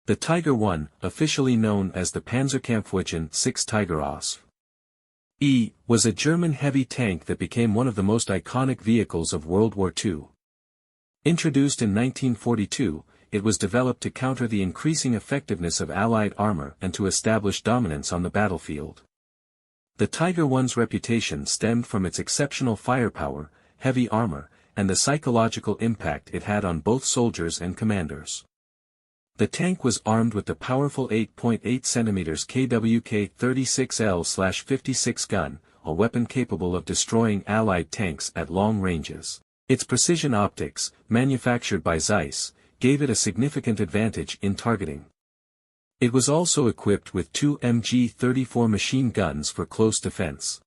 The Tiger I, officially known as the Panzerkampfwagen 6 Tiger Aus. Was a German heavy tank that became one of the most iconic vehicles of World War II. Introduced in 1942, it was developed to counter the increasing effectiveness of Allied armor and to establish dominance on the battlefield. The Tiger I's reputation stemmed from its exceptional firepower, heavy armor, and the psychological impact it had on both soldiers and commanders. The tank was armed with the powerful 8.8 cm KWK 36L/56 gun, a weapon capable of destroying Allied tanks at long ranges. Its precision optics, manufactured by Zeiss, gave it a significant advantage in targeting. It was also equipped with two MG-34 machine guns for close defense.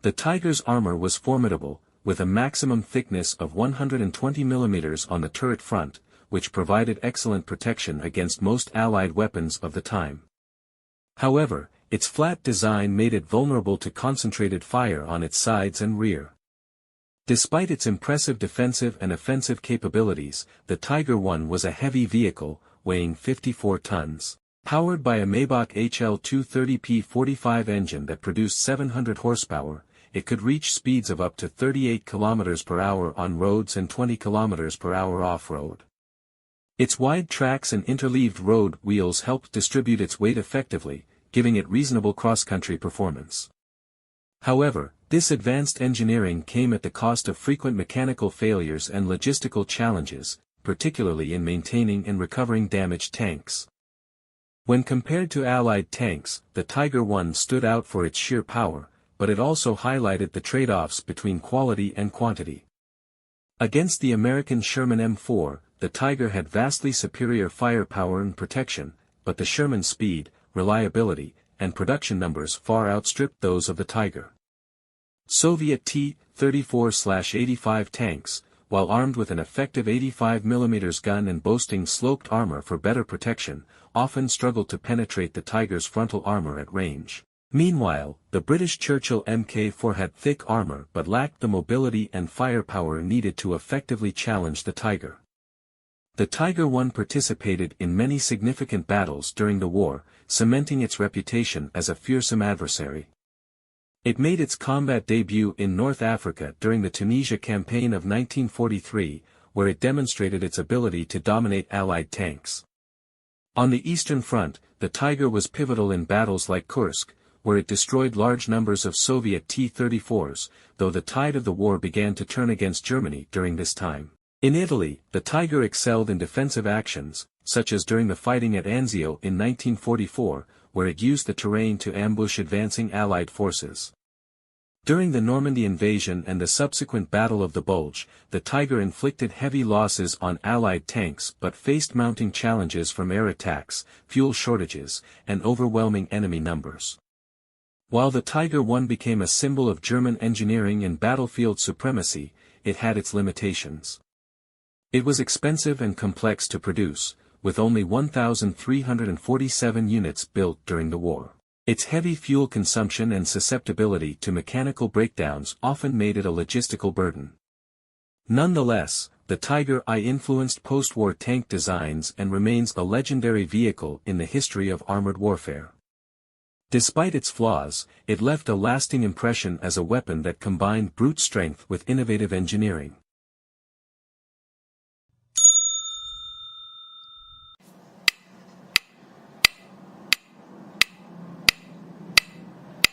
The Tiger's armor was formidable, with a maximum thickness of 120 mm on the turret front, which provided excellent protection against most Allied weapons of the time. However, its flat design made it vulnerable to concentrated fire on its sides and rear. Despite its impressive defensive and offensive capabilities, the Tiger I was a heavy vehicle, weighing 54 tons. Powered by a Maybach HL230P45 engine that produced 700 horsepower, it could reach speeds of up to 38 km per hour on roads and 20 km per hour off-road. Its wide tracks and interleaved road wheels helped distribute its weight effectively, giving it reasonable cross-country performance. However, this advanced engineering came at the cost of frequent mechanical failures and logistical challenges, particularly in maintaining and recovering damaged tanks. When compared to Allied tanks, the Tiger I stood out for its sheer power, but it also highlighted the trade-offs between quality and quantity. Against the American Sherman M4, the Tiger had vastly superior firepower and protection, but the Sherman's speed, reliability, and production numbers far outstripped those of the Tiger. Soviet T-34/85 tanks, while armed with an effective 85 mm gun and boasting sloped armor for better protection, often struggled to penetrate the Tiger's frontal armor at range. Meanwhile, the British Churchill Mk IV had thick armor but lacked the mobility and firepower needed to effectively challenge the Tiger. The Tiger I participated in many significant battles during the war, cementing its reputation as a fearsome adversary. It made its combat debut in North Africa during the Tunisia campaign of 1943, where it demonstrated its ability to dominate Allied tanks. On the Eastern Front, the Tiger was pivotal in battles like Kursk, where it destroyed large numbers of Soviet T-34s, though the tide of the war began to turn against Germany during this time. In Italy, the Tiger excelled in defensive actions, such as during the fighting at Anzio in 1944, where it used the terrain to ambush advancing Allied forces. During the Normandy invasion and the subsequent Battle of the Bulge, the Tiger inflicted heavy losses on Allied tanks but faced mounting challenges from air attacks, fuel shortages, and overwhelming enemy numbers. While the Tiger I became a symbol of German engineering and battlefield supremacy, it had its limitations. It was expensive and complex to produce, with only 1,347 units built during the war. Its heavy fuel consumption and susceptibility to mechanical breakdowns often made it a logistical burden. Nonetheless, the Tiger I influenced post-war tank designs and remains a legendary vehicle in the history of armored warfare. Despite its flaws, it left a lasting impression as a weapon that combined brute strength with innovative engineering.